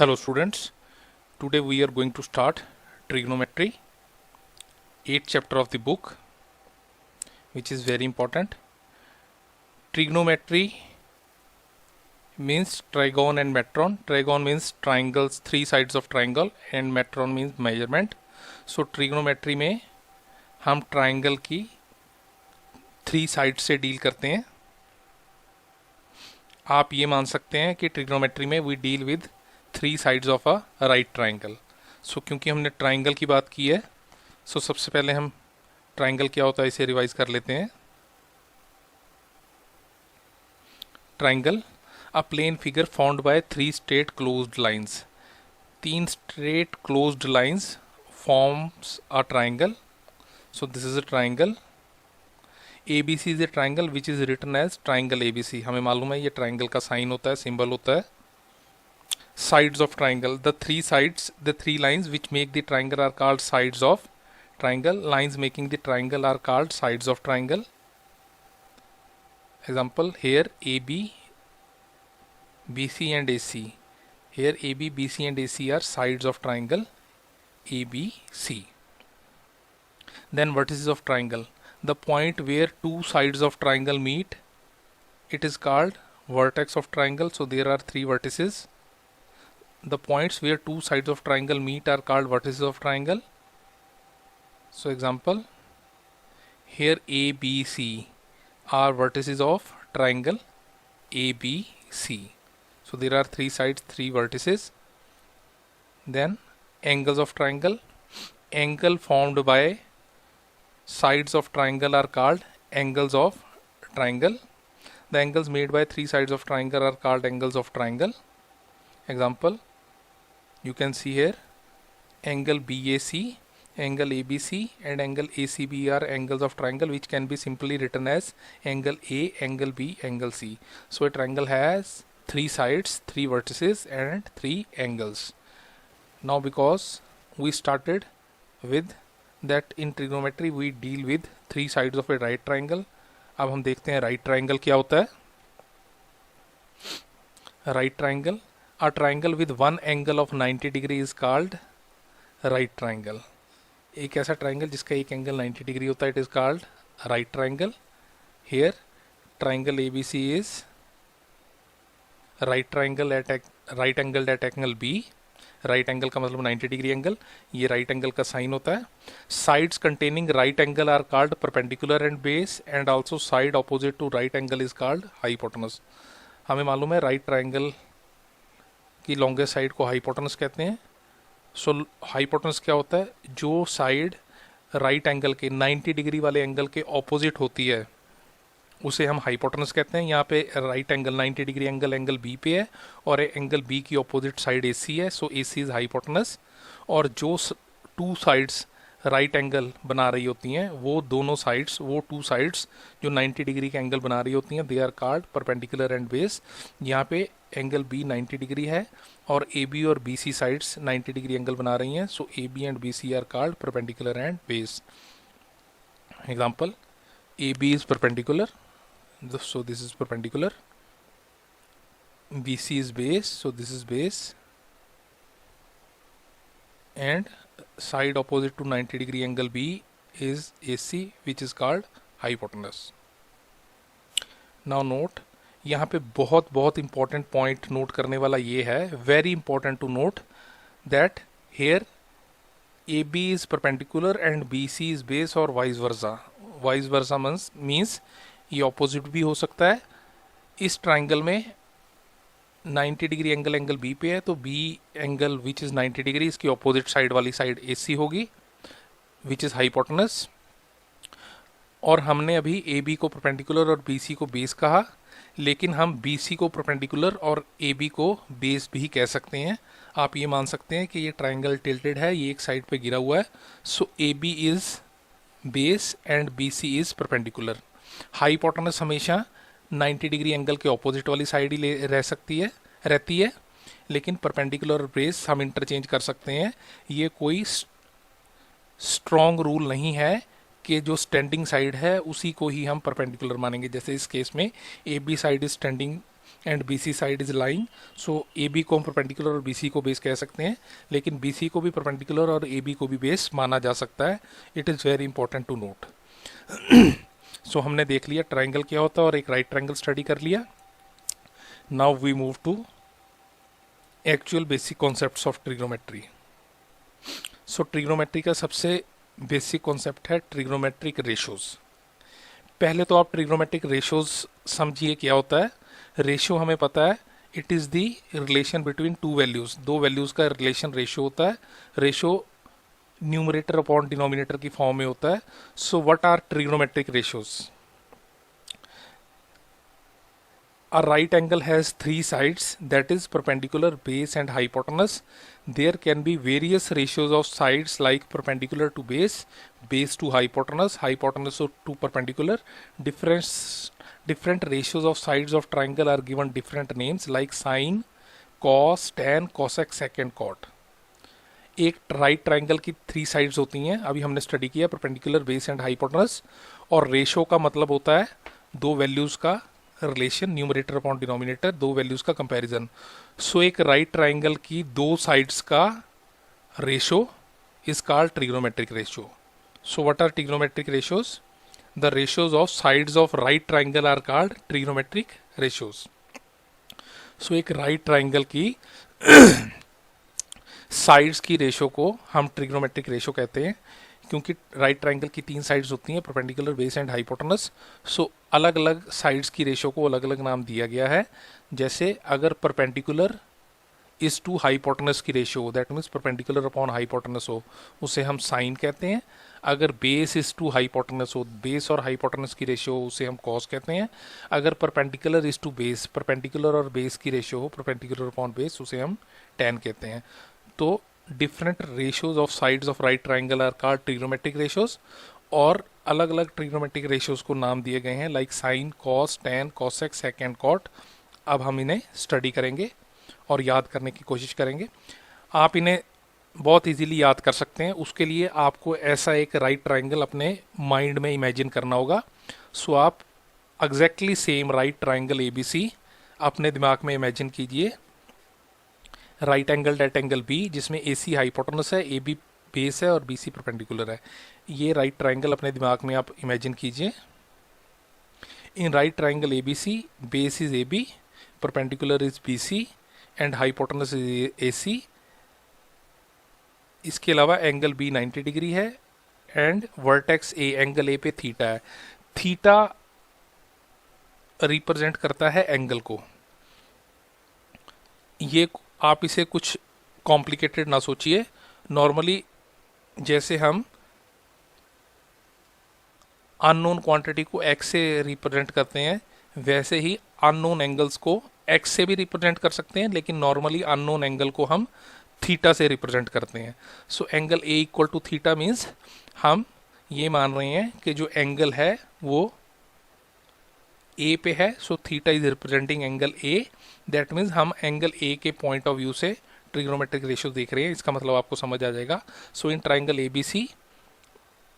Hello students, today we are going to start trigonometry, 8th chapter of the book, which is very important. Trigonometry means trigon and metron. Trigon means triangles, three sides of triangle, and metron means measurement. So trigonometry में हम triangle की three side से deal करते हैं. आप ये मान सकते हैं कि ट्रिग्नोमेट्री में we deal with three sides of a right triangle. So क्योंकि हमने ट्राइंगल की बात की है, सो सबसे पहले हम ट्राइंगल क्या होता है इसे रिवाइज कर लेते हैं. Triangle, a plane figure formed by three straight closed lines. तीन straight closed lines forms a triangle. So this is a triangle. ABC is a triangle which is written as triangle ABC. हमें मालूम है ये triangle का sine होता है, symbol होता है. Sides of triangle, the three sides, the three lines which make the triangle are called sides of triangle. Lines making the triangle are called sides of triangle. Example, here AB, BC and AC. Here AB, BC and AC are sides of triangle ABC. Then vertices of triangle, the point where two sides of triangle meet, it is called vertex of triangle. So there are three vertices. The points where two sides of triangle meet are called vertices of triangle. So example, here ABC are vertices of triangle ABC. So there are three sides, three vertices. Then angles of triangle, angle formed by sides of triangle are called angles of triangle. The angles made by three sides of triangle are called angles of triangle. Example, you can see here angle BAC, angle ABC and angle ACB are angles of triangle which can be simply written as angle A, angle B, angle C. So a triangle has three sides, three vertices and three angles. Now because we started with that in trigonometry we deal with three sides of a right triangle. अब हम देखते हैं right triangle क्या होता है. Right triangle, a triangle with one angle of 90 degree is called right triangle. एक ऐसा triangle जिसका एक angle 90 degree होता है, it is called right triangle. Here triangle ABC is right triangle at right angle at angle B. Right angle का मतलब 90 degree angle, ये right angle का साइन होता है. Sides containing right angle are called perpendicular and base and also side opposite to right angle is called hypotenuse. हमें मालूम है right triangle की लॉन्गेस्ट साइड को हाइपोटेनस कहते हैं. सो हाइपोटेनस क्या होता है, जो साइड राइट एंगल के 90 डिग्री वाले एंगल के ऑपोजिट होती है उसे हम हाइपोटेनस कहते हैं. यहाँ पे right angle 90 degree angle B पे है और एंगल बी की ऑपोजिट साइड AC है. So AC is hypotenuse. और जो टू साइड्स राइट एंगल बना रही होती हैं वो दोनों साइड्स, वो टू साइड्स जो 90 डिग्री के एंगल बना रही होती हैं, they are called perpendicular and base. यहाँ पे एंगल B 90 डिग्री है और AB और BC साइड्स 90 डिग्री एंगल बना रही हैं. So AB and BC are called perpendicular and base. Example, AB is perpendicular, so this is perpendicular. BC is base, so this is base, and side opposite to 90 degree angle B is AC, which is called hypotenuse. Now note, यहाँ पे बहुत important point note करने वाला ये है, very important to note that here AB is perpendicular and BC is base or vice versa. Vice versa means ये opposite भी हो सकता है. इस ट्राइंगल में 90 डिग्री एंगल बी पे है तो B angle which is 90 degree, इसकी ऑपोजिट साइड वाली साइड AC होगी विच इज़ हाइपोटेनस. और हमने अभी AB को परपेंडिकुलर और BC को बेस कहा, लेकिन हम BC को परपेंडिकुलर और AB को बेस भी कह सकते हैं. आप ये मान सकते हैं कि ये ट्राइंगल टिल्टेड है, ये एक साइड पे गिरा हुआ है. सो AB is base and BC is perpendicular. Hypotenuse हमेशा 90 डिग्री एंगल के ऑपोजिट वाली साइड ही रहती है, लेकिन परपेंडिकुलर और बेस हम इंटरचेंज कर सकते हैं. ये कोई स्ट्रॉन्ग रूल नहीं है कि जो स्टैंडिंग साइड है उसी को ही हम परपेंडिकुलर मानेंगे. जैसे इस केस में AB side is standing and BC side is lying, so AB को हम परपेंडिकुलर और BC को बेस कह सकते हैं, लेकिन BC को भी परपेंडिकुलर और AB को भी बेस माना जा सकता है. It is very important to note. So हमने देख लिया ट्राइंगल क्या होता है और एक राइट ट्राइंगल स्टडी कर लिया. Now we move to actual basic concepts of trigonometry. So trigonometry का सबसे बेसिक कॉन्सेप्ट है ट्रिग्नोमेट्रिक रेशोज. पहले तो आप ट्रिग्नोमेट्रिक रेशोज समझिए क्या होता है. रेशियो हमें पता है, it is the relation between two values. दो वैल्यूज़ का रिलेशन रेशियो होता है. रेशियो न्यूमरेटर अपॉन डिनोमिनेटर की फॉर्म में होता है. So what are trigonometric ratios? A right angle has three sides, that is perpendicular, base and hypotenuse. There can be various ratios of sides like perpendicular to base, base to hypotenuse, hypotenuse to perpendicular. Different ratios of sides of triangle are given different names like sine, cos, tan, cosec, sec and cot. एक right triangle की three sides होती हैं, अभी हमने study किया, perpendicular, base and hypotenuse. और ratio का मतलब होता है दो वैल्यूज़ का रिलेशन, न्यूमरेटर अपॉन डिनोमिनेटर, दो वैल्यूज़ का कंपैरिजन. सो एक राइट ट्राइंगल की दो साइड्स का ratio is called trigonometric ratio. So what are trigonometric ratios? The ratios of sides of right triangle are called trigonometric ratios. So एक right triangle की sides की ratio को हम trigonometric ratio कहते हैं, क्योंकि राइट ट्राइंगल की तीन साइड्स होती हैं, परपेंडिकुलर, बेस एंड हाइपोटेनस. सो अलग अलग साइड्स की रेशो को अलग अलग नाम दिया गया है. जैसे अगर परपेंडिकुलर इज टू हाइपोटेनस की ratio, that means perpendicular upon hypotenuse हो, उसे हम साइन कहते हैं. अगर बेस इज टू हाइपोटेनस हो, बेस और हाइपोटेनस की रेशो, उसे हम कॉस कहते हैं. अगर perpendicular is to base, perpendicular और बेस की रेशो हो, परपेंडिकुलर अपॉन बेस, उसे हम टैन कहते हैं. तो different ratios of sides of right triangle are called trigonometric ratios. और अलग अलग ट्रिग्नोमेट्रिक रेशियोज को नाम दिए गए हैं like sine, cos, tan, cosec, sec and cot. अब हम इन्हें स्टडी करेंगे और याद करने की कोशिश करेंगे. आप इन्हें बहुत इजीली याद कर सकते हैं. उसके लिए आपको ऐसा एक राइट ट्राइंगल अपने माइंड में इमेजिन करना होगा. सो आप exactly same right triangle ABC अपने दिमाग में इमेजिन कीजिए. Right angle date angle B, जिसमें AC हाइपोटेनस है, AB बेस है और BC परपेंडिकुलर है. ये राइट ट्राइंगल अपने दिमाग में आप इमेजिन कीजिए. In right triangle ABC, base is AB, perpendicular is BC and hypotenuse is AC. इसके अलावा एंगल B 90 डिग्री है and vertex A, angle A पे थीटा है. थीटा रिप्रेजेंट करता है एंगल को. ये आप इसे कुछ कॉम्प्लिकेटेड ना सोचिए. नॉर्मली जैसे हम अननोन क्वांटिटी को x से रिप्रेजेंट करते हैं, वैसे ही अननोन एंगल्स को x से भी रिप्रेजेंट कर सकते हैं, लेकिन नॉर्मली अननोन एंगल को हम थीटा से रिप्रेजेंट करते हैं. So angle A equal to theta means हम ये मान रहे हैं कि जो एंगल है वो A पे है. So theta is representing angle A. That means हम एंगल A के पॉइंट ऑफ व्यू से ट्रिग्नोमेट्रिक रेशियो देख रहे हैं. इसका मतलब आपको समझ आ जाएगा. So in triangle ABC,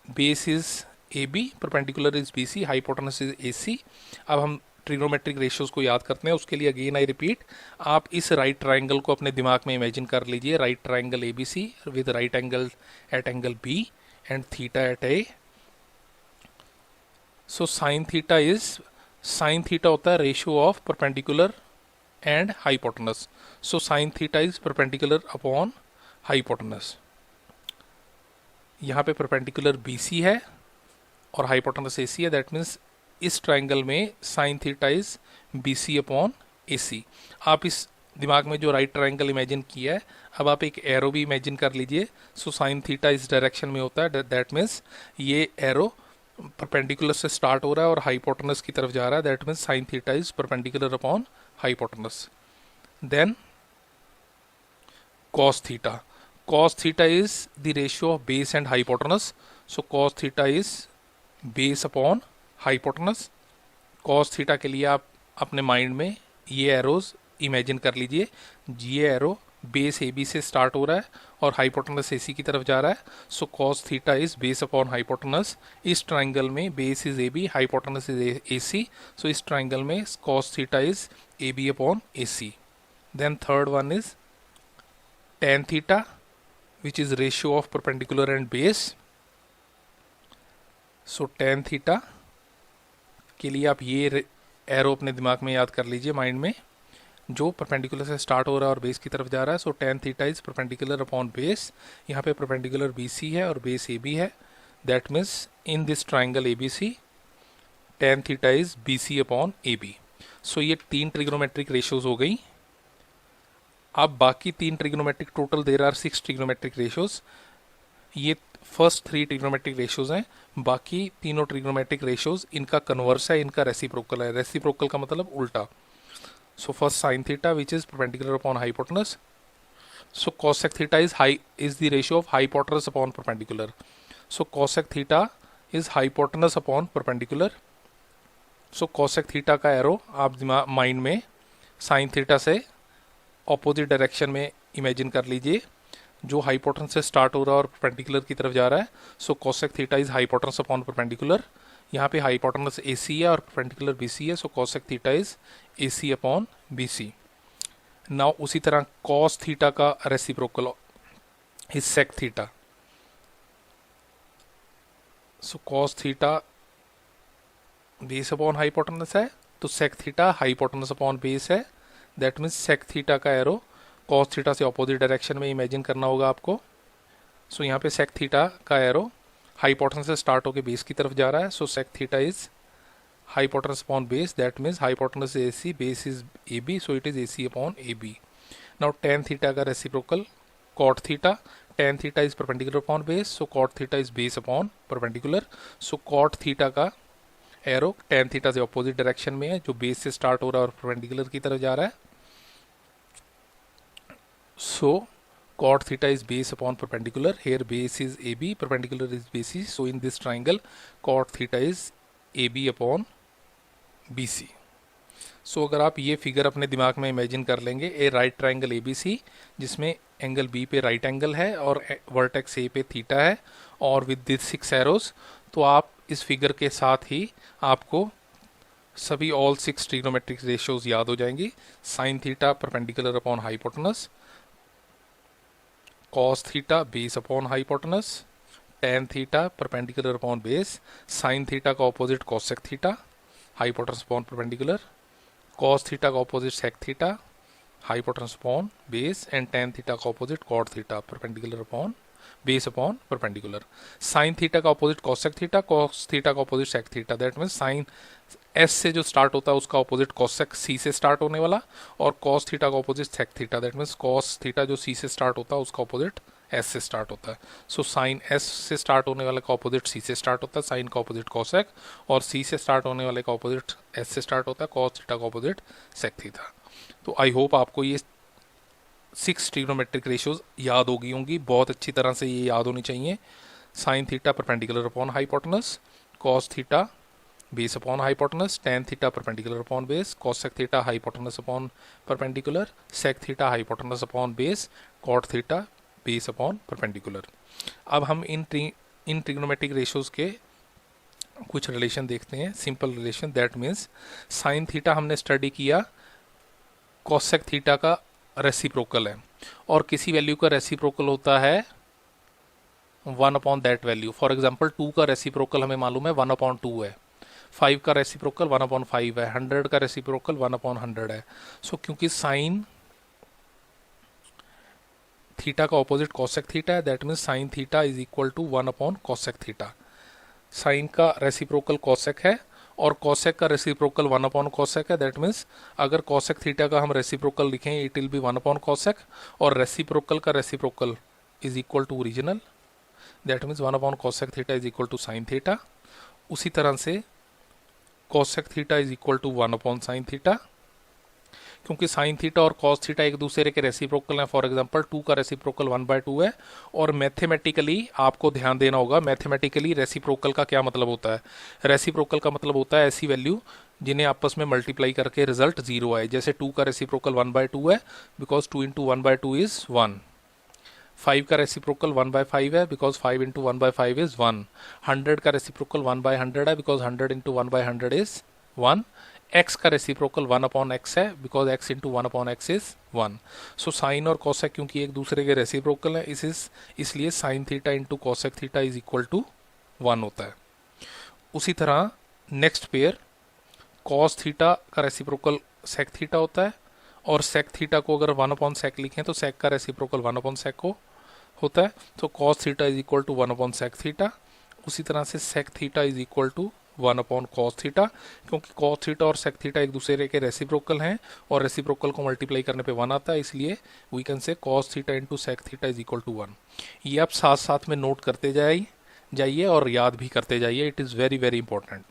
base is AB, perpendicular is BC, hypotenuse is AC. अब हम ट्रिग्नोमेट्रिक रेशियोज को याद करते हैं. उसके लिए अगेन आई रिपीट, आप इस राइट ट्राइंगल को अपने दिमाग में इमेजिन कर लीजिए. Right triangle ABC with right angle at angle B and theta at A. So sine theta होता है ratio of perpendicular and hypotenuse. So sine theta is perpendicular upon hypotenuse. यहाँ पे परपेंडिकुलर BC है और hypotenuse AC है. That means इस triangle में sine theta is BC upon AC. आप इस दिमाग में जो राइट ट्राइंगल इमेजिन किया है, अब आप एक एरो भी इमेजिन कर लीजिए. सो साइन थीटा इस डायरेक्शन में होता है. दैट मीन्स ये एरो परपेंडिकुलर से स्टार्ट हो रहा है और हाइपोटेनस की तरफ जा रहा है. That means sine theta is perpendicular upon hypotenuse. Then cos theta is the ratio of base and hypotenuse. So cos theta is base upon hypotenuse. cos theta के लिए आप अपने माइंड में ये एरोज इमेजिन कर लीजिए. ये एरो बेस ए बी से स्टार्ट हो रहा है और हाइपोटेनस ए सी की तरफ जा रहा है, so cos theta is base upon hypotenuse. इस ट्राइंगल में base is A B, hypotenuse is A C, so इस ट्राइंगल में cos theta is A B upon A C. Then third one is tan theta, which is ratio of perpendicular and base. So tan theta के लिए आप ये arrow अपने दिमाग में याद कर लीजिए, माइंड में, जो परपेंडिकुलर से स्टार्ट हो रहा है और बेस की तरफ जा रहा है। So tan theta is perpendicular upon base. यहाँ पे परपेंडिकुलर BC है और बेस AB है, that means in this triangle ABC tan theta is BC upon AB। So ये 3 ट्रिग्नोमेट्रिक रेशियोज हो गई। अब बाकी 3 trigonometric, total there are 6 trigonometric ratios. ये फर्स्ट 3 ट्रिग्नोमेट्रिक रेशियोज हैं, बाकी तीनों ट्रिग्नोमेट्रिक रेशियोज इनका कन्वर्स है, इनका रेसिप्रोकल है। रेसिप्रोकल का मतलब उल्टा। So first sine theta which is perpendicular upon hypotenuse, so cosec theta is the ratio of hypotenuse upon perpendicular. So cosec theta is hypotenuse upon perpendicular. So cosec theta का arrow आप mind में sine theta से opposite direction में imagine कर लीजिए, जो hypotenuse से start हो रहा है और परपेंडिकुलर की तरफ जा रहा है। So cosec theta is hypotenuse upon perpendicular. यहाँ पे हाइपोटेनस AC है और परपेंडिकुलर BC है, so cosec theta is AC upon BC। Now उसी तरह कॉस थीटा का reciprocal is sec theta. So cos theta base upon hypotenuse है, तो sec theta hypotenuse upon base है, दैट मीन्स सेक थीटा का arrow cos theta से opposite direction में imagine करना होगा आपको। सो यहाँ पे सेक थीटा का एरो हाइपोटेनस से स्टार्ट होकर बेस की तरफ जा रहा है, so sec theta is hypotenuse upon base, that means hypotenuse is AC, base is AB, so it is AC upon AB। Now tan theta का reciprocal cot theta, tan theta is perpendicular upon base, so cot theta is base upon perpendicular. So cot theta का arrow tan theta से opposite direction में है, जो base से start हो रहा है और परपेंडिकुलर की तरफ जा रहा है। So cot theta is base upon perpendicular. Here base is AB, perpendicular is BC. So in this triangle, cot theta is AB upon BC. So अगर आप ये फिगर अपने दिमाग में इमेजिन कर लेंगे, ए राइट ट्राइंगल ABC जिसमें एंगल B पे राइट एंगल है और वर्टेक्स A पे थीटा है और विद दिस 6 एरोज, तो आप इस फिगर के साथ ही आपको सभी ऑल 6 ट्रिग्नोमेट्रिक रेशियोज याद हो जाएंगी। Sine theta perpendicular upon hypotenuse, cos theta base upon hypotenuse, tan theta perpendicular upon base, sine theta का opposite cosec theta hypotenuse upon perpendicular, cos theta का opposite sec theta hypotenuse upon base and tan theta का opposite cot theta perpendicular upon base upon perpendicular. Sine theta का opposite cosec theta, cos theta का opposite sec theta, that means sine S से जो start होता है उसका opposite cosec C से start होने वाला, और cos थीटा का opposite sec theta, that means cos theta जो C से स्टार्ट होता है उसका ऑपोजिट S से स्टार्ट होता है। सो साइन S से स्टार्ट होने वाले का ऑपोजिट C से स्टार्ट होता है, साइन का ऑपोजिट cosec, और C से स्टार्ट होने वाले का ऑपोजिट S से स्टार्ट होता है, cos थीटा का ऑपोजिट sec थीटा। तो आई होप आपको ये 6 ट्रिग्नोमेट्रिक रेशियोज याद हो गई होंगी, बहुत अच्छी तरह से ये याद होनी चाहिए। Sign theta perpendicular upon hypotenuse, cos theta base upon hypotenuse, tan theta perpendicular upon base, cosec theta hypotenuse upon perpendicular, sec theta hypotenuse upon base, cot theta base upon perpendicular. अब हम इन ट्रिग्नोमेट्रिक रेशियोज के कुछ relation देखते हैं, simple relation. That means sine theta हमने study किया cosec theta का reciprocal है, और किसी वैल्यू का रेसिप्रोकल होता है 1 upon that value. For example 2 का रेसिप्रोकल हमें मालूम है 1 अपॉन 2 है, 5 का रेसिप्रोकल 1 अपॉन 5 है, 100 का रेसिप्रोकल 1 अपॉन 100 है। सो क्योंकि साइन थीटा का ऑपोजिट cosec थीटा है, that means sine theta is equal to 1 upon cosec theta. Sine का रेसिप्रोकल cosec है और cosec का रेसिप्रोकल 1 अपॉन cosec है, दैट मीन्स अगर cosec थीटा का हम रेसिप्रोकल लिखें it will be 1 upon cosec, और रेसिप्रोकल का reciprocal is equal to original, that means 1 upon cosec theta is equal to sine theta. उसी तरह से cosec theta is equal to 1 upon sine theta. क्योंकि sine theta और cos theta एक दूसरे के रेसिप्रोकल हैं। फॉर एग्जांपल 2 का रेसिप्रोकल 1/2 है। और मैथमेटिकली आपको ध्यान देना होगा, मैथमेटिकली रेसिप्रोकल का क्या मतलब होता है। रेसिप्रोकल का मतलब होता है ऐसी वैल्यू जिन्हें आपस में मल्टीप्लाई करके रिजल्ट 0 आए। जैसे 2 का रेसिप्रोकल 1/2 है, बिकॉज 2 इंटू 1/2 इज 1। 5 का रेसिप्रोकल 1/5 है, बिकॉज 5 इंटू 1/5 इज 1। 100 का रेसिप्रोकल 1/100 है, बिकॉज 100 इंटू 1/100 इज 1। x का रेसिप्रोकल 1/x है, because x into 1/x is 1। So sine और कॉसेक क्योंकि एक दूसरे के रेसिप्रोकल है, इसलिए sine theta into cosec theta is equal to 1 होता है। उसी तरह नेक्स्ट पेयर कॉस थीटा का रेसिप्रोकल सेक थीटा होता है, और सेक थीटा को अगर 1/sec लिखें तो सेक का रेसिप्रोकल 1/sec को होता है। तो cos theta is equal to 1/sec theta. उसी तरह से sec theta is equal to 1/cos theta, क्योंकि cos थीटा और sec थीटा एक दूसरे के रेसिप्रोकल हैं और रेसिप्रोकल को मल्टीप्लाई करने पे 1 आता है, इसलिए we can say cos theta into sec theta is equal to 1। ये आप साथ साथ में नोट करते जाइए और याद भी करते जाइए। It is very very important.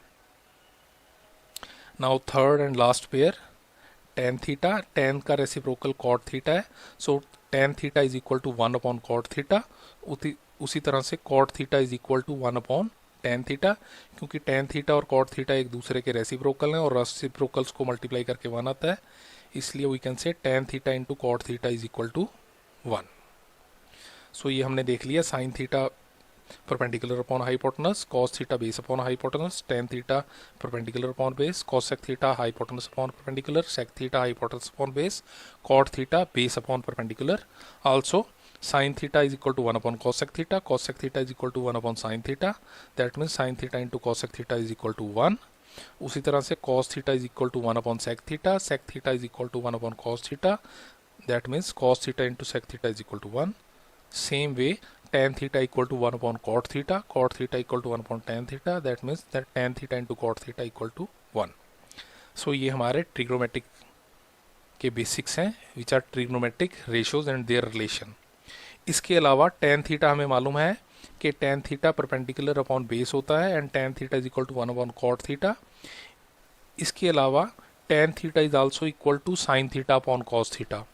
Now third and last pair tan theta. tan का रेसिप्रोकल cot थीटा है, so tan theta is equal to 1/cot theta. उसी तरह से cot theta is equal to 1/tan theta, क्योंकि tan theta और cot theta एक दूसरे के रेसिप्रोकल हैं और रेसिप्रोकल्स को मल्टीप्लाई करके 1 आता है, इसलिए we can say tan theta into cot theta is equal to 1। So ये हमने देख लिया, sine theta perpendicular upon hypotenuse, cos theta base upon hypotenuse, tan theta perpendicular upon base, cosec theta hypotenuse upon perpendicular, sec theta hypotenuse upon base, cot theta base upon perpendicular. Also sin theta is equal to 1/cosec theta, cosec theta is equal to 1/sin theta, that means sin theta into cosec theta is equal to 1. उसी तरह से cos theta is equal to 1/sec theta, sec theta is equal to 1/cos theta, that means cos theta into sec theta is equal to 1. Same way tan theta equal to 1/cot theta, cot theta equal to 1/tan theta, that means that tan theta into cot theta equal to 1. So ये हमारे trigonometric के basics हैं, which are trigonometric ratios and their relation. इसके अलावा tan theta हमें मालूम है कि tan theta perpendicular upon base होता है and tan theta is equal to 1/cot theta. इसके अलावा tan theta is also equal to sin theta upon cos theta.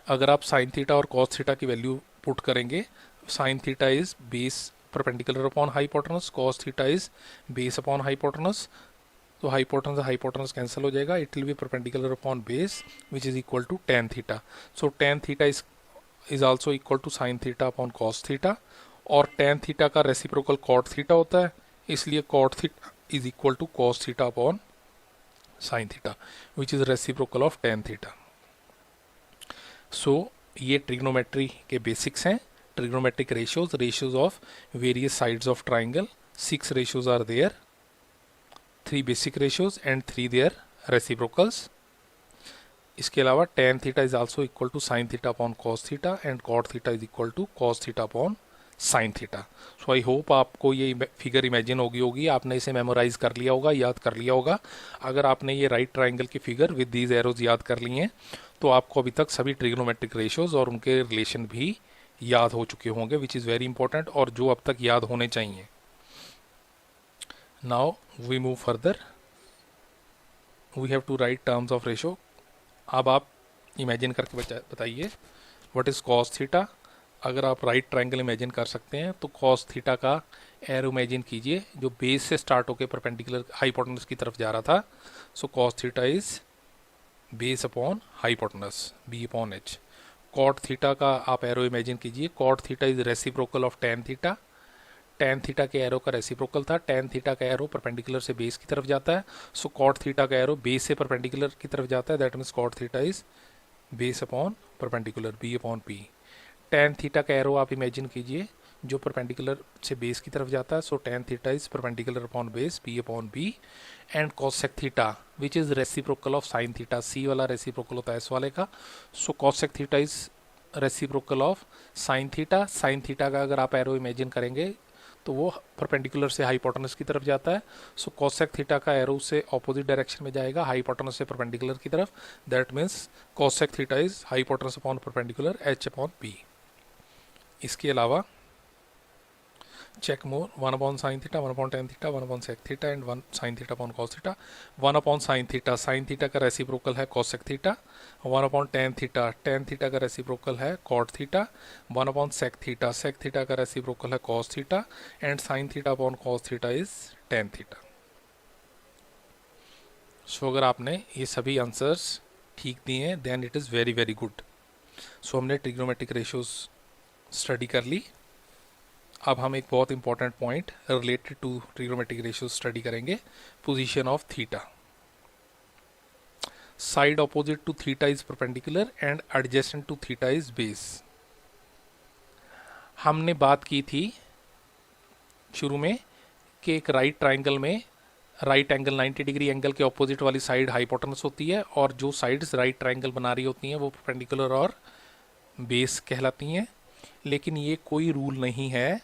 अगर आप sin थीटा और cos थीटा की वैल्यू पुट करेंगे, sin theta is base perpendicular upon hypotenuse, cos theta is base upon hypotenuse, तो hypotenuse cancel हो जाएगा, it will be perpendicular upon base which is equal to tan theta. So tan theta is also equal to sin theta upon cos theta, और tan theta का reciprocal cot theta होता है, इसलिए cot theta is equal to cos theta upon sin theta which is reciprocal of tan theta. So ये trigonometry के basics हैं, trigonometric ratios of various sides of triangle. 6 ratios are there, 3 basic ratios and 3 their reciprocals. इसके अलावा tan theta is also equal to sin theta upon cos theta and cot theta is equal to cos theta upon sin theta. So I hope आपको ये figure imagine होगी, आपने इसे memorise कर लिया होगा, याद कर लिया होगा। अगर आपने ये राइट ट्राइंगल की फिगर विद दीज एरोज याद कर ली हैं तो आपको अभी तक सभी ट्रिग्नोमेट्रिक रेशियोज और उनके रिलेशन भी याद हो चुके होंगे, विच इज़ वेरी इंपॉर्टेंट और जो अब तक याद होने चाहिए। Now we move further, we have to write terms of ratio. अब आप इमेजिन करके बताइए व्हाट इज़ cos थीटा। अगर आप राइट ट्राइंगल इमेजिन कर सकते हैं तो cos थीटा का एरो इमेजिन कीजिए जो बेस से स्टार्ट होकर परपेंडिकुलर हाइपोटेनस की तरफ जा रहा था। सो cos theta is base upon hypotenuse b upon h। cot theta का आप एरो इमेजिन कीजिए, cot theta is reciprocal of tan theta. tan theta के एरो का रेसिप्रोकल था, tan थीटा का एरो परपेंडिकुलर से बेस की तरफ जाता है, सो cot थीटा का एरो बेस से परपेंडिकुलर की तरफ जाता है, that means cot theta is base upon perpendicular b upon p। tan theta का एरो आप इमेजिन कीजिए जो परपेंडिकुलर से बेस की तरफ जाता है, so tan theta is perpendicular upon base b upon b। And cosec theta which is reciprocal of sin theta, c वाला रेसिप्रोकल होता है s वाले का, सो cosec theta is reciprocal of sin theta. sin theta का अगर आप arrow imagine करेंगे तो वो परपेंडिकुलर से हाइपोटेनस की तरफ जाता है, सो cosec थीटा का एरो से ऑपोजिट डायरेक्शन में जाएगा, हाइपोटेनस से परपेंडिकुलर की तरफ, that means cosec theta is hypotenuse upon perpendicular h upon p। इसके अलावा check more. 1 upon sin theta, 1 upon tan theta, 1 upon sec theta and 1 sin theta upon cos theta. 1 upon sin theta का reciprocal है cos sec theta. 1 upon tan theta का reciprocal है cot theta. 1 upon sec theta का reciprocal है cos theta and sin theta upon cos theta is tan theta. So अगर आपने ये सभी आंसर्स ठीक दिए हैं then it is very very good. So हमने ट्रिग्नोमेट्रिक रेशियोज स्टडी कर ली. अब हम एक बहुत important point related to trigonometric ratio study करेंगे. Position of theta. Side opposite to theta is perpendicular and adjacent to theta is base. हमने बात की थी शुरू में कि एक राइट ट्राइंगल में राइट एंगल 90 डिग्री एंगल के ऑपोजिट वाली साइड हाइपोटेनस होती है और जो साइड्स राइट ट्राइंगल बना रही होती हैं वो परपेंडिकुलर और बेस कहलाती हैं. लेकिन ये कोई रूल नहीं है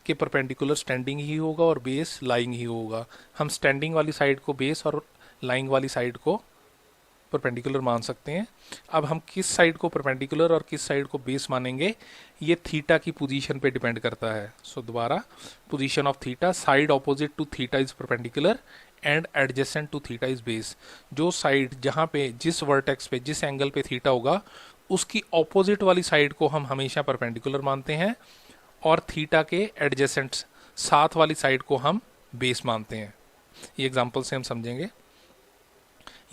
कि परपेंडिकुलर स्टैंडिंग ही होगा और बेस लाइंग ही होगा. हम स्टैंडिंग वाली साइड को बेस और लाइंग वाली साइड को परपेंडिकुलर मान सकते हैं. अब हम किस साइड को परपेंडिकुलर और किस साइड को बेस मानेंगे ये थीटा की पोजीशन पे डिपेंड करता है. सो दोबारा position of theta. Side opposite to theta is perpendicular and adjacent to theta is base. जो साइड जहाँ पे जिस वर्टेक्स पे जिस एंगल पे थीटा होगा उसकी ऑपोजिट वाली साइड को हम हमेशा परपेंडिकुलर मानते हैं और थीटा के एडजेसेंट साथ वाली साइड को हम बेस मानते हैं. ये एग्जांपल से हम समझेंगे.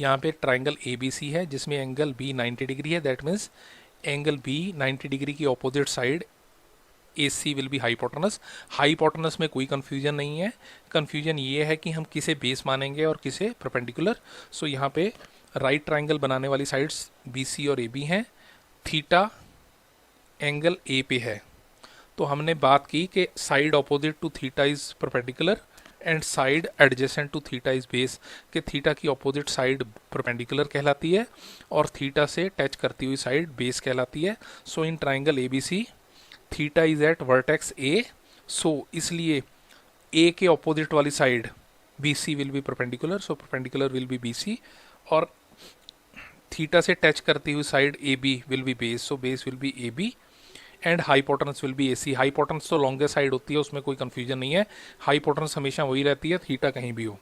यहाँ पे ट्राइंगल ABC है जिसमें एंगल B 90 डिग्री है. That means angle B 90 degree की opposite side AC will be hypotenuse. Hypotenuse में कोई कन्फ्यूजन नहीं है. कन्फ्यूजन ये है कि हम किसे बेस मानेंगे और किसे परपेंडिकुलर. सो यहाँ पे राइट ट्राइंगल बनाने वाली साइड्स BC और AB हैं. थीटा एंगल A पे है. तो हमने बात की कि side opposite to theta is perpendicular and side adjacent to theta is base. कि थीटा की ऑपोजिट साइड परपेंडिकुलर कहलाती है और थीटा से टच करती हुई साइड बेस कहलाती है. So in triangle ABC theta is at vertex A. So इसलिए A के ऑपोजिट वाली side BC will be perpendicular. So perpendicular will be BC और थीटा से टच करती हुई side AB will be base. So base will be AB and hypotenuse will be AC. Hypotenuse तो longest side होती है उसमें कोई कंफ्यूजन नहीं है. हाइपोटेनस हमेशा वही रहती है थीटा कहीं भी हो.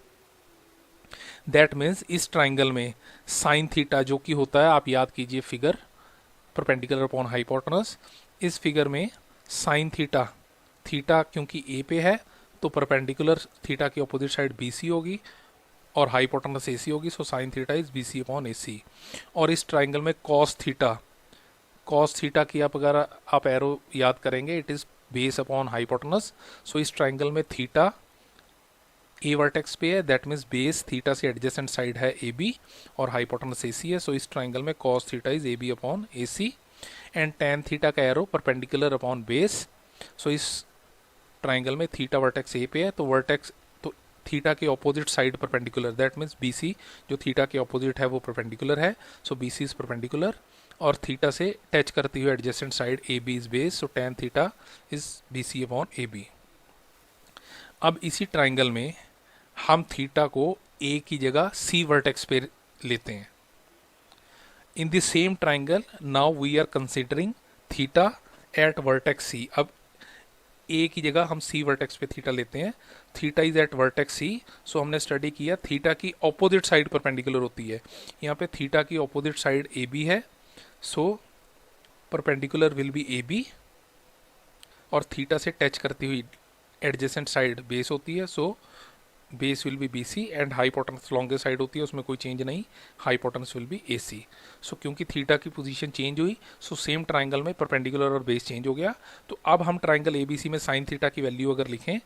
दैट मीन्स इस ट्राइंगल में साइन थीटा जो कि होता है आप याद कीजिए फिगर परपेंडिकुलर अपॉन हाइपोटेनस. इस फिगर में साइन थीटा थीटा क्योंकि A पे है तो परपेंडिकुलर थीटा की अपोजिट साइड BC होगी और हाइपोटेनस AC होगी. सो sine theta is BC upon AC. और इस ट्राइंगल में कॉस थीटा की अगर आप एरो याद करेंगे it is base upon hypotenuse. So इस ट्राइंगल में थीटा A वर्टेक्स पे है. दैट मीन्स बेस थीटा से एडजेसेंट साइड है AB और हाइपोटेनस AC है. सो इस ट्राइंगल में cos theta is AB upon AC and tan theta का arrow perpendicular upon base. So इस ट्राइंगल में थीटा वर्टेक्स A पे है तो थीटा के opposite side perpendicular. That means BC जो थीटा के ऑपोजिट है वो परपेंडिकुलर है. सो BC इज परपेंडिकुलर और थीटा से टच करती हुई adjacent side AB is base. So tan theta is BC upon AB. अब इसी ट्राइंगल में हम थीटा को A की जगह C वर्टेक्स पे लेते हैं. In the same triangle now we are considering theta at vertex C. अब A की जगह हम C वर्टेक्स पे थीटा लेते हैं. Theta is at vertex C. सो हमने स्टडी किया थीटा की ऑपोजिट साइड परपेंडिकुलर होती है. यहाँ पे थीटा की ऑपोजिट साइड AB है. सो परपेंडिकुलर विल बी AB और थीटा से टच करती हुई एडजेसेंट साइड बेस होती है. So base will be BC and hypotenuse longest side होती है उसमें कोई चेंज नहीं. Hypotenuse will be AC. सो क्योंकि थीटा की पोजीशन चेंज हुई सो सेम ट्राइंगल में परपेंडिकुलर और बेस चेंज हो गया. तो अब हम ट्राइंगल ABC में साइन थीटा की वैल्यू अगर लिखें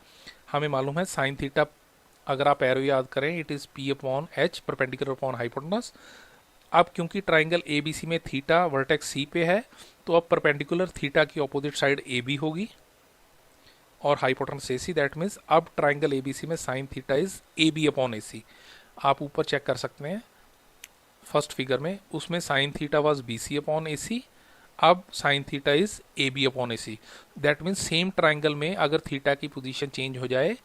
हमें मालूम है साइन थीटा अगर आप एरो याद करें it is P upon H perpendicular upon hypotenuse. अब क्योंकि ट्राइंगल ABC में थीटा वर्टेक्स C पे है तो अब परपेंडिकुलर थीटा की ऑपोजिट साइड AB होगी और हाइपोटेनस AC. दैट मीन्स अब ट्राइंगल ABC में sine theta is AB upon AC. आप ऊपर चेक कर सकते हैं फर्स्ट फिगर में उसमें sine theta was BC upon AC. अब sign theta is AB upon AC. That means same triangle में अगर थीटा की पोजीशन चेंज हो जाए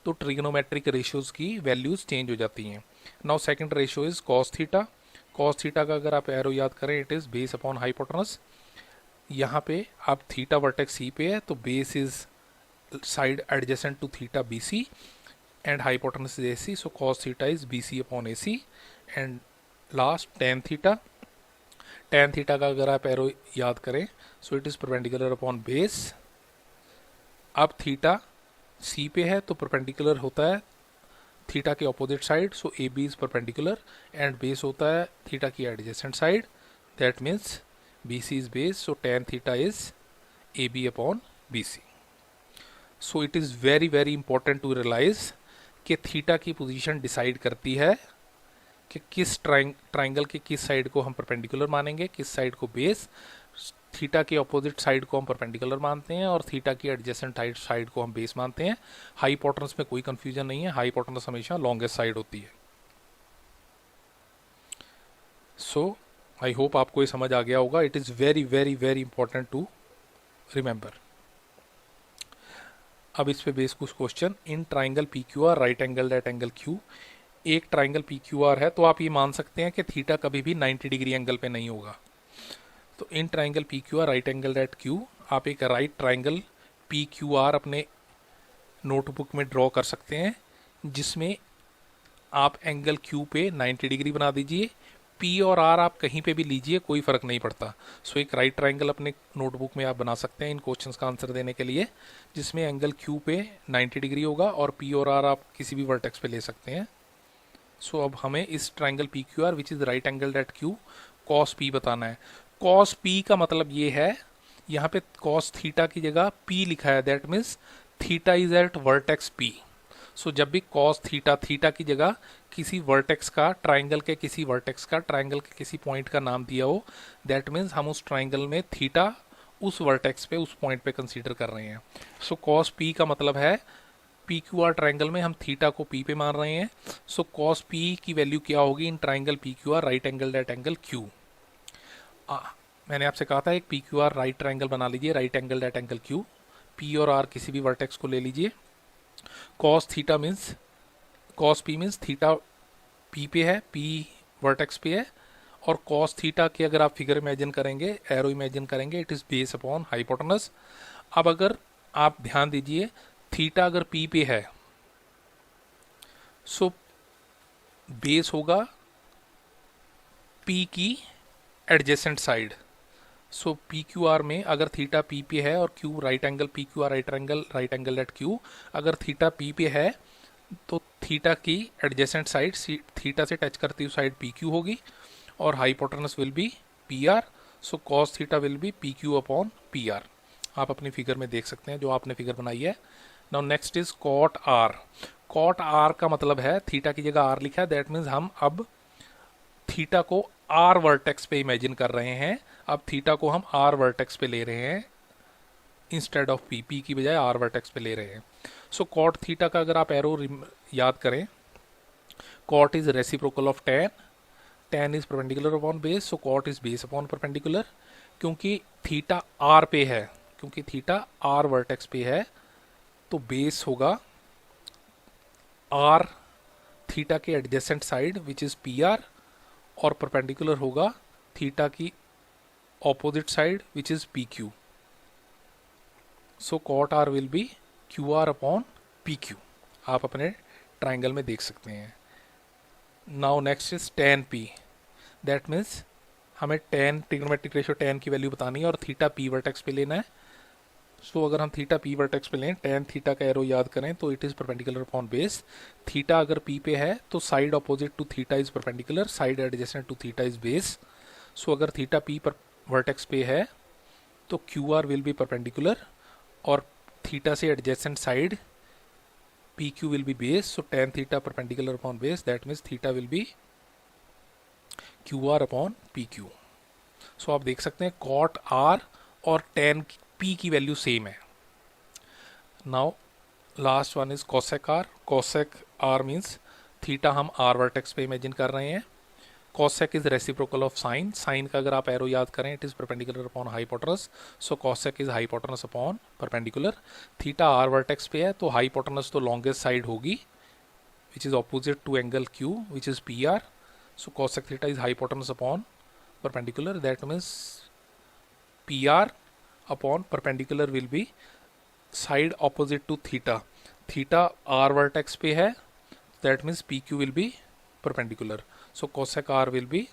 तो ट्रिग्नोमेट्रिक रेशियोज की वैल्यूज चेंज हो जाती हैं. Now second ratio is cos theta. Cos theta का अगर आप एरो याद करें it is base upon hypotenuse. यहाँ पे आप थीटा वर्टेक्स C पे है तो base is side adjacent to theta BC and hypotenuse is AC, so cos theta is BC upon AC. And last tan theta, tan theta का अगर आप arrow याद करें, so it is perpendicular upon base. अब theta C पे है तो perpendicular होता है थीटा के opposite side, so A B is perpendicular, and base होता है थीटा की adjacent side, that means B C is base, so tan theta is A B upon B C. So it is very very important to realize कि theta की position decide करती है कि किस triangle के किस साइड को हम परपेंडिकुलर मानेंगे, किस साइड को बेस. थीटा के ऑपोजिट साइड को हम परपेंडिकुलर मानते हैं और थीटा की एडजेसेंट साइड को हम बेस मानते हैं. हाइपोटेनस में कोई कंफ्यूजन नहीं है, हाइपोटेनस हमेशा लॉन्गेस्ट साइड होती है. सो आई होप आपको ये समझ आ गया होगा. It is very very very important to remember. अब इस पे बेस कुछ question. In triangle P Q R right angle at angle Q. एक ट्राइंगल पी क्यू आर है तो आप ये मान सकते हैं कि थीटा कभी भी 90 डिग्री एंगल पे नहीं होगा. तो in triangle P Q R right angle at Q, आप एक right triangle P Q R अपने नोटबुक में ड्रॉ कर सकते हैं जिसमें आप एंगल क्यू पे 90 डिग्री बना दीजिए. पी और आर आप कहीं पे भी लीजिए, कोई फ़र्क नहीं पड़ता. सो एक राइट ट्राइंगल अपने नोटबुक में आप बना सकते हैं इन क्वेश्चंस का आंसर देने के लिए, जिसमें एंगल क्यू पे 90 डिग्री होगा और पी और आर आप किसी भी वर्टेक्स पे ले सकते हैं. सो अब हमें इस triangle P Q R which is right angle at Q cos P बताना है. कॉस पी का मतलब ये है, यहाँ पे कॉस थीटा की जगह पी लिखा है, that means theta is at vertex P. So जब भी कॉस थीटा, थीटा की जगह किसी वर्टेक्स का, ट्राइंगल के किसी वर्टेक्स का, ट्राइंगल के किसी पॉइंट का नाम दिया हो, दैट मीन्स हम उस ट्राइंगल में थीटा उस वर्टेक्स पे, उस पॉइंट पे कंसीडर कर रहे हैं. सो कॉस पी का मतलब है पी क्यू आर ट्राइंगल में हम थीटा को पी पे मान रहे हैं. सो कॉस पी की वैल्यू क्या होगी in triangle P Q R right angle at angle Q. मैंने आपसे कहा था एक P Q R right triangle बना लीजिए, right angle at angle Q. P और आर किसी भी वर्टेक्स को ले लीजिए. Cos theta means, cos P means theta P पे है, पी वर्टेक्स पे है, और कॉस थीटा की अगर आप फिगर इमेजिन करेंगे, एरो इमेजिन करेंगे, it is base upon hypotenuse. अब अगर आप ध्यान दीजिए, थीटा अगर पी पे है सो बेस होगा पी की adjacent side. So P Q R में अगर थीटा पी पे है और Q right angle, P Q R right angle at Q, अगर थीटा पी पे है तो थीटा की एडजेसेंट साइड, थीटा से टच करती हुई साइड पी क्यू होगी और hypotenuse will be P R. So cos theta will be P Q upon P R. आप अपनी फिगर में देख सकते हैं जो आपने फिगर बनाई है. Now next is cot R. Cot R का मतलब है थीटा की जगह आर लिखा है, दैट मीन्स हम अब थीटा को आर वर्टेक्स पे इमेजिन कर रहे हैं. अब थीटा को हम आर वर्टेक्स पे ले रहे हैं इंस्टेड ऑफ पी, पी की बजाय आर वर्टेक्स पे ले रहे हैं. सो कॉट थीटा का अगर आप एरो याद करें, cot is reciprocal of tan, tan is perpendicular upon base, so cot is base upon perpendicular. क्योंकि थीटा आर पे है, क्योंकि थीटा आर वर्टेक्स पे है तो बेस होगा आर थीटा के adjacent side which is P R, और परपेंडिकुलर होगा थीटा की opposite side which is P Q. So cot R will be Q R upon P Q. आप अपने ट्राइंगल में देख सकते हैं. Now next is tan P, that means हमें टेन, ट्रिग्नोमेट्रिक रेशियो टेन की वैल्यू बतानी है और थीटा पी वर्टेक्स पे लेना है. सो अगर हम थीटा पी वर्टेक्स पे लें, टेन थीटा का एरो याद करें तो it is perpendicular upon base. Theta अगर पी पे है तो side opposite to theta is perpendicular, side adjacent to theta is base. So अगर थीटा पी पर वर्टेक्स पे है तो Q R will be perpendicular और थीटा से adjacent side P Q will be base. So tan theta perpendicular upon base, that means theta will be Q R upon P Q. So आप देख सकते हैं cot R और tan P की value same है. Now last one is cosec R. Cosec R means theta हम R vertex पे imagine कर रहे हैं. Cosec is reciprocal of sine. Sine का अगर आप एरो याद करें, it is perpendicular upon hypotenuse, so cosec is hypotenuse upon perpendicular. Theta R vertex पे है तो हाइपोटेनस तो लॉन्गेस्ट साइड होगी which is opposite to angle Q which is P R. So cosec theta is hypotenuse upon perpendicular, that means P R upon perpendicular will be side opposite to theta, theta R vertex पे है, that means P Q will be perpendicular, so cosec R will be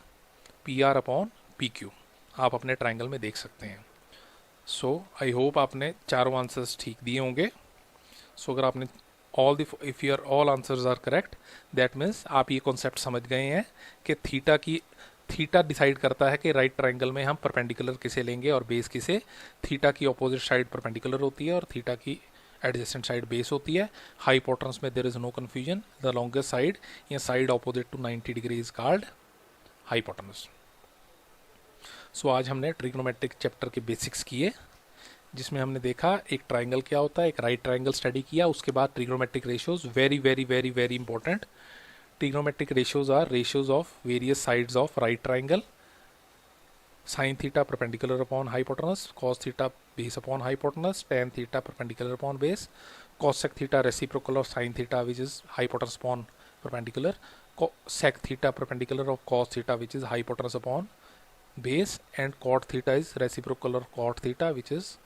P R upon P Q, आप अपने triangle में देख सकते हैं। सो I hope आपने चारों आंसर्स ठीक दिए होंगे। सो अगर आपने if your all answers are correct, that means आप ये कॉन्सेप्ट समझ गए हैं कि थीटा डिसाइड करता है कि राइट ट्राइंगल में हम परपेंडिकुलर किसे लेंगे और बेस किसे। थीटा की अपोजिट साइड परपेंडिकुलर होती है और थीटा की एडजेसेंट साइड बेस होती है। हाइपोटेनस में there is no confusion, the longest side या side opposite to 90 degree is called hypotenuse. So आज हमने ट्रिग्नोमेट्रिक चैप्टर के बेसिक्स किए, जिसमें हमने देखा एक ट्राइंगल क्या होता है, एक राइट ट्राइंगल स्टडी किया, उसके बाद trigonometric ratios, very very very very important. Trigonometric ratios are ratios of various sides of right triangle. Sine theta perpendicular upon hypotenuse, cos theta base upon hypotenuse, tan theta perpendicular upon base, cosec theta reciprocal of sin theta which is hypotenuse upon perpendicular, sec theta perpendicular of cos theta which is hypotenuse upon base, and cot theta is reciprocal of cot theta which is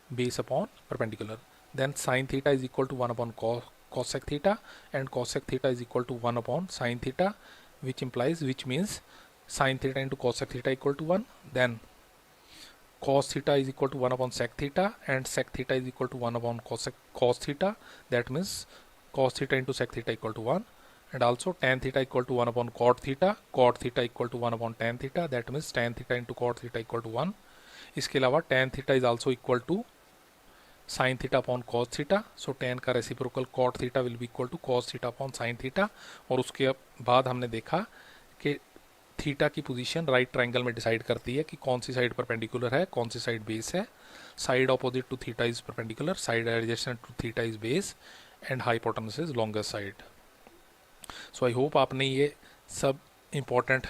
base upon perpendicular. Then sin theta is equal to 1 upon cosec theta, and cosec theta is equal to 1 upon sin theta, which means sin theta into cosec theta equal to 1. Then cos theta is equal to 1 upon sec theta, and sec theta is equal to 1 upon cos theta, that means cos theta into sec theta equal to 1, and also tan theta equal to 1 upon cot theta equal to 1 upon tan theta, that means tan theta into cot theta equal to 1. इसके अलावा tan theta is also equal to sin theta upon cos theta, so tan का reciprocal cot theta will be equal to cos theta upon sin theta। और उसके बाद हमने देखा कि theta की पोजीशन राइट ट्राइंगल में डिसाइड करती है कि कौन सी साइड परपेंडिकुलर है, कौन सी साइड बेस है। Side opposite to theta is perpendicular, side adjacent to theta is base, and hypotenuse is longest side. So I hope आपने ये सब इंपॉर्टेंट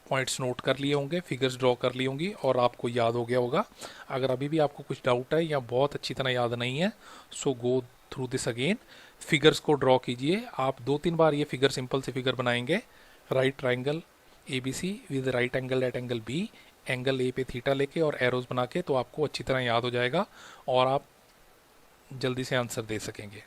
पॉइंट्स नोट कर लिए होंगे, फिगर्स ड्रॉ कर ली होंगी और आपको याद हो गया होगा। अगर अभी भी आपको कुछ डाउट है या बहुत अच्छी तरह याद नहीं है, so go through this again, figures को ड्रॉ कीजिए। आप 2-3 बार ये फिगर, सिंपल से फिगर बनाएंगे, right triangle ABC with right angle at angle B, angle A पे थीटा लेके और एरोज बना के, तो आपको अच्छी तरह याद हो जाएगा और आप जल्दी से आंसर दे सकेंगे।